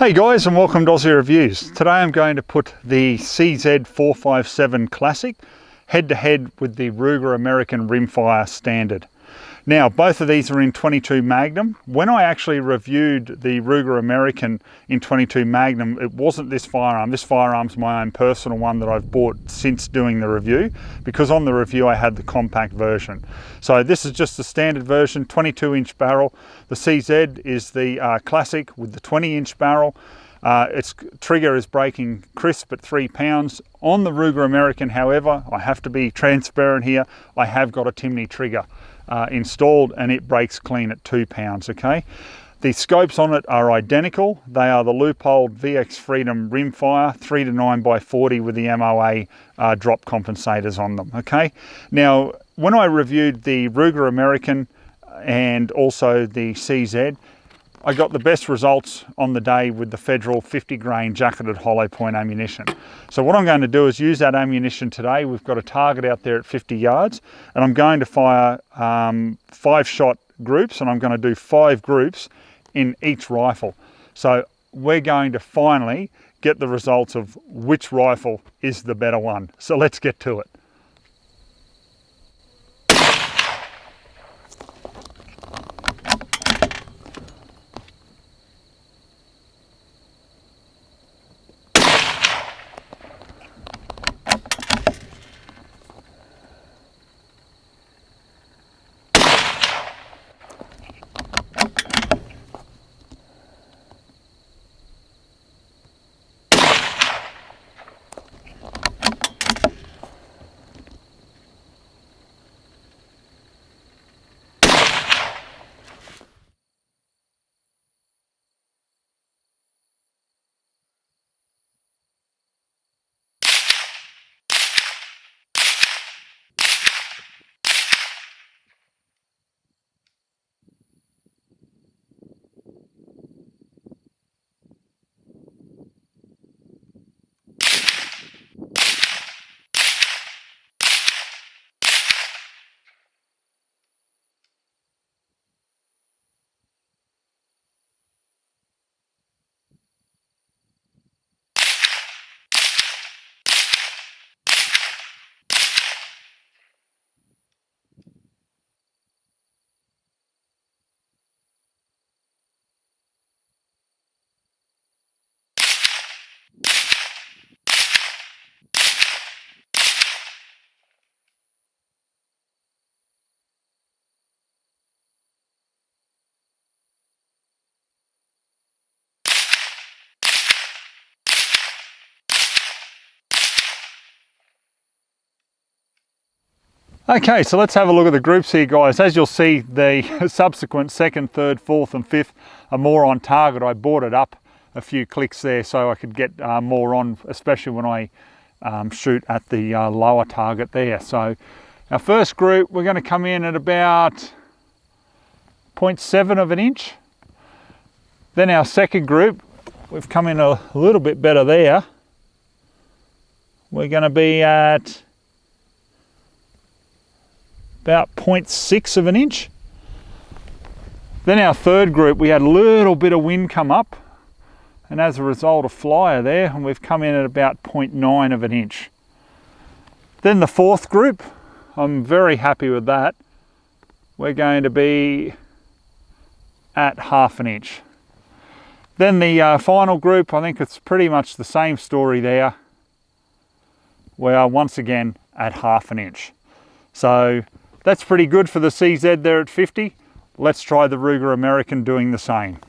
Hey guys, and welcome to Ozzie Reviews. Today I'm going to put the CZ457 Classic head to head with the Ruger American Rimfire Standard. Now both of these are in 22 Magnum. When I actually reviewed the Ruger American in 22 Magnum, it wasn't this firearm. This firearm's my own personal one that I've bought since doing the review, because on the review I had the compact version. So this is just the standard version, 22-inch barrel. The CZ is the Classic with the 20-inch barrel. Its trigger is breaking crisp at 3 pounds. On the Ruger American, however, I have to be transparent here, I have got a Timney trigger installed and it breaks clean at 2 pounds, okay? The scopes on it are identical. They are the Leupold VX Freedom Rimfire 3 to 9x40 with the MOA drop compensators on them, okay? Now, when I reviewed the Ruger American and also the CZ, I got the best results on the day with the Federal 50 grain jacketed hollow point ammunition. So what I'm going to do is use that ammunition today. We've got a target out there at 50 yards and I'm going to fire 5-shot groups, and I'm going to do 5 groups in each rifle. So we're going to finally get the results of which rifle is the better one. So let's get to it. Okay, so let's have a look at the groups here, guys. As you'll see, the subsequent 2nd, 3rd, 4th and 5th are more on target. I brought it up a few clicks there so I could get more on, especially when I shoot at the lower target there. So our first group, we're going to come in at about 0.7 of an inch. Then our second group, we've come in a little bit better there. We're going to be at about 0.6 of an inch. Then our third group, we had a little bit of wind come up, and as a result, a flyer there, and we've come in at about 0.9 of an inch. Then the fourth group, I'm very happy with that. We're going to be at 1/2 an inch. Then the final group, I think it's pretty much the same story there. We are once again at 1/2 an inch. So that's pretty good for the CZ there at 50. Let's try the Ruger American doing the same.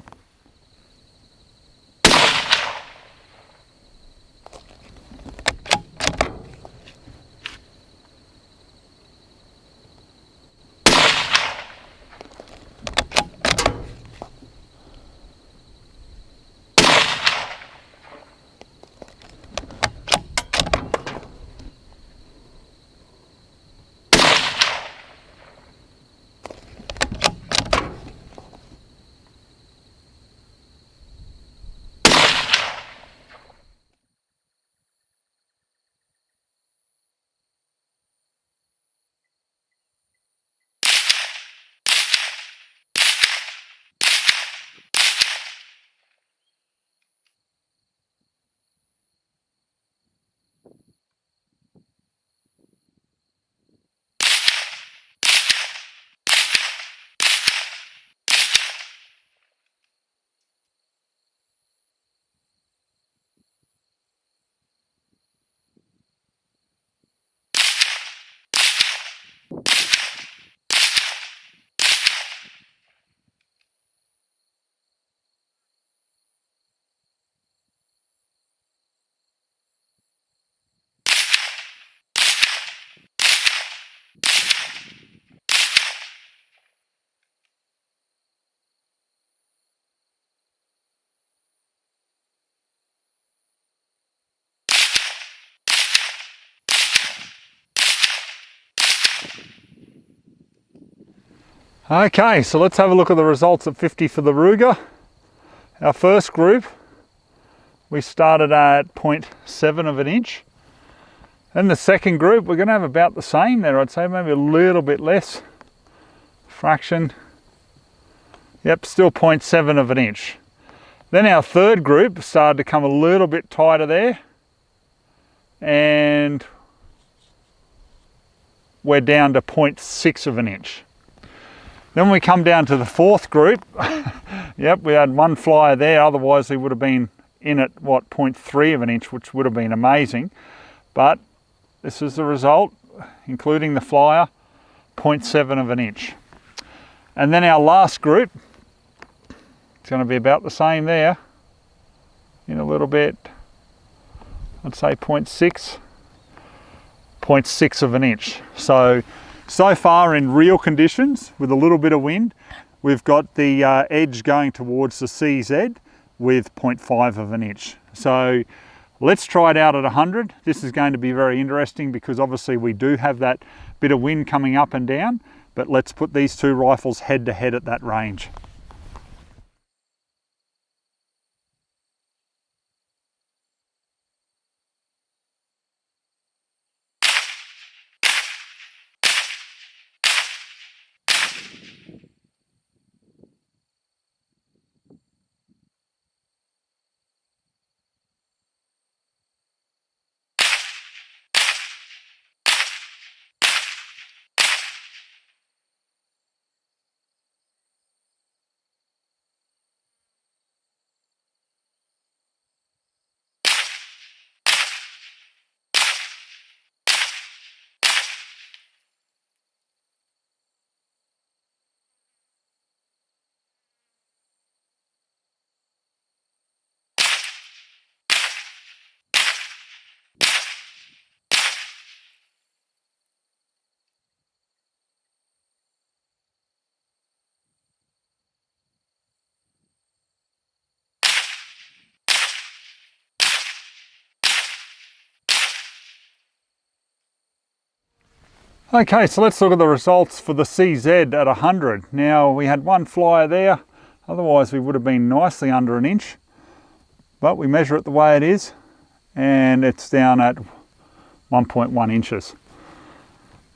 Okay, so let's have a look at the results at 50 for the Ruger. Our first group, we started at 0.7 of an inch. And the second group, we're going to have about the same there, I'd say, maybe a little bit less fraction. Yep, still 0.7 of an inch. Then our third group started to come a little bit tighter there, and we're down to 0.6 of an inch. Then we come down to the fourth group. Yep, we had one flyer there, otherwise we would have been in at, what, 0.3 of an inch, which would have been amazing. But this is the result, including the flyer, 0.7 of an inch. And then our last group, it's going to be about the same there, in a little bit, I'd say 0.6 of an inch. So far in real conditions, with a little bit of wind, we've got the edge going towards the CZ with 0.5 of an inch. So let's try it out at 100. This is going to be very interesting because obviously we do have that bit of wind coming up and down, but let's put these two rifles head to head at that range. Okay, so let's look at the results for the CZ at 100. Now, we had one flyer there, otherwise we would have been nicely under an inch, but we measure it the way it is, and it's down at 1.1 inches.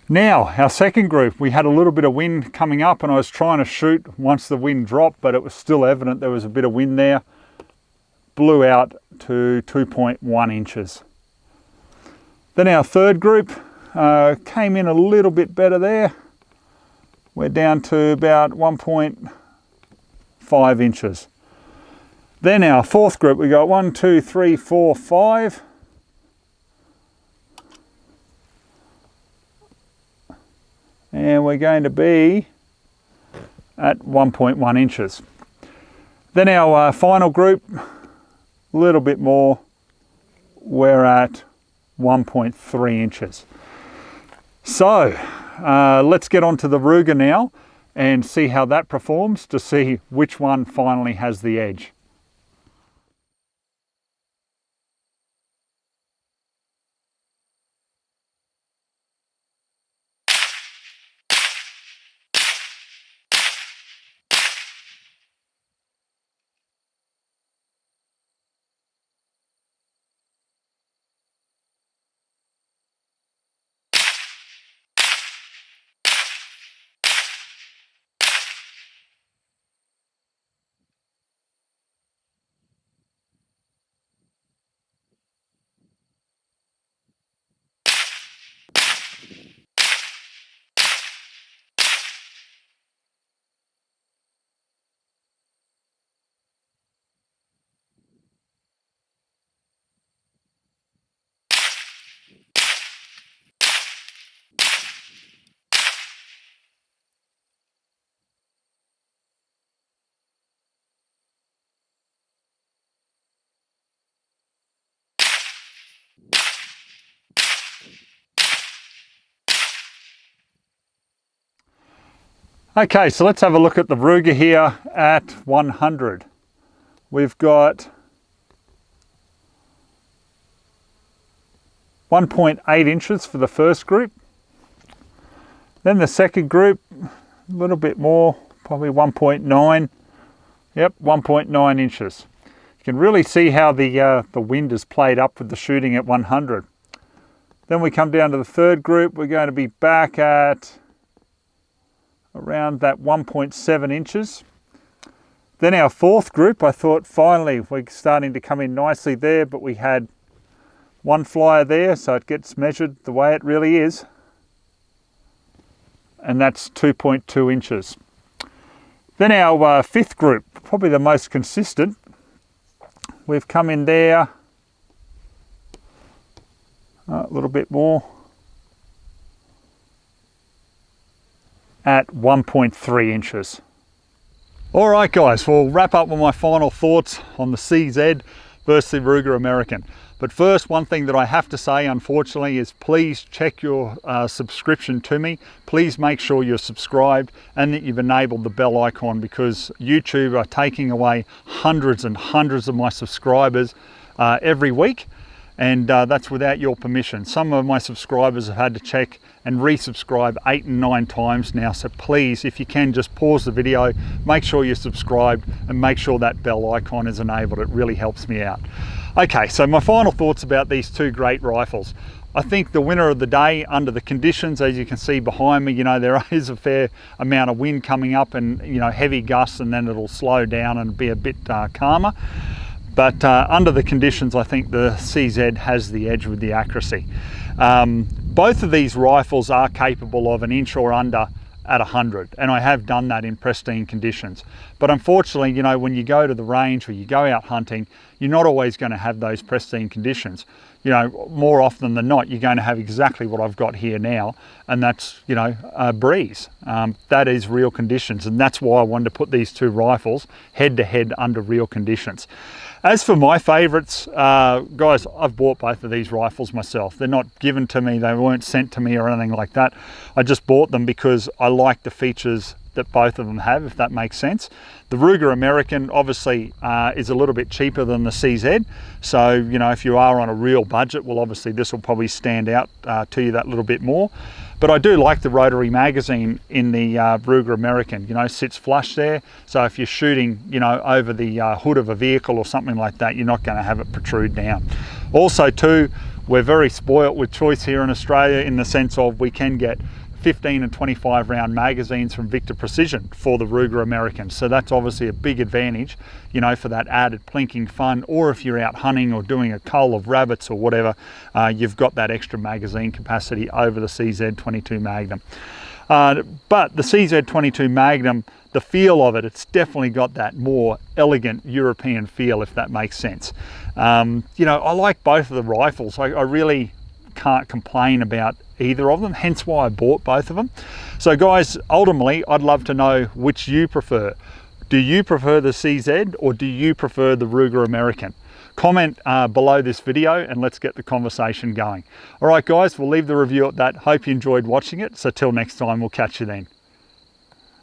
Now, our second group, we had a little bit of wind coming up, and I was trying to shoot once the wind dropped, but it was still evident there was a bit of wind there. Blew out to 2.1 inches. Then our third group, came in a little bit better there. We're down to about 1.5 inches. Then our fourth group, we got 1, 2, 3, 4, 5. And we're going to be at 1.1 inches. Then our final group, a little bit more, we're at 1.3 inches. So let's get on to the Ruger now and see how that performs to see which one finally has the edge. Okay, so let's have a look at the Ruger here at 100. We've got 1.8 inches for the first group. Then the second group, a little bit more, probably 1.9. Yep, 1.9 inches. You can really see how the wind is played up with the shooting at 100. Then we come down to the third group. We're going to be back at around that 1.7 inches. Then our fourth group, I thought finally we're starting to come in nicely there, but we had one flyer there, so it gets measured the way it really is. And that's 2.2 inches. Then our fifth group, probably the most consistent, we've come in there a little bit more at 1.3 inches. All right guys, we'll wrap up with my final thoughts on the CZ versus the Ruger American. But first, one thing that I have to say, unfortunately, is please check your subscription to me. Please make sure you're subscribed and that you've enabled the bell icon, because YouTube are taking away hundreds and hundreds of my subscribers every week. And that's without your permission. Some of my subscribers have had to check and resubscribe 8 and 9 times now. So please, if you can, just pause the video, make sure you're subscribed and make sure that bell icon is enabled. It really helps me out. Okay, so my final thoughts about these two great rifles. I think the winner of the day under the conditions, as you can see behind me, you know, there is a fair amount of wind coming up and, you know, heavy gusts, and then it'll slow down and be a bit calmer. But under the conditions, I think the CZ has the edge with the accuracy. Both of these rifles are capable of an inch or under at 100, and I have done that in pristine conditions. But unfortunately, you know, when you go to the range or you go out hunting, you're not always going to have those pristine conditions. You know, more often than not, you're going to have exactly what I've got here now, and that's, you know, a breeze. That is real conditions, and that's why I wanted to put these two rifles head to head under real conditions. As for my favorites, guys, I've bought both of these rifles myself. They're not given to me, they weren't sent to me or anything like that. I just bought them because I like the features that both of them have, if that makes sense. The Ruger American obviously is a little bit cheaper than the CZ. So, you know, if you are on a real budget, well, obviously this will probably stand out to you that little bit more. But I do like the rotary magazine in the Ruger American, you know, sits flush there. So if you're shooting, you know, over the hood of a vehicle or something like that, you're not going to have it protrude down. Also too, we're very spoilt with choice here in Australia, in the sense of we can get 15 and 25 round magazines from Victor Precision for the Ruger American. So that's obviously a big advantage, you know, for that added plinking fun, or if you're out hunting or doing a cull of rabbits or whatever, you've got that extra magazine capacity over the CZ22 Magnum. But the CZ22 Magnum, the feel of it, it's definitely got that more elegant European feel, if that makes sense. You know, I like both of the rifles. I really can't complain about either of them, hence why I bought both of them. So guys, ultimately, I'd love to know which you prefer. Do you prefer the CZ or do you prefer the Ruger American? Comment below this video and let's get the conversation going. All right guys, we'll leave the review at that. Hope you enjoyed watching it. So till next time, we'll catch you then.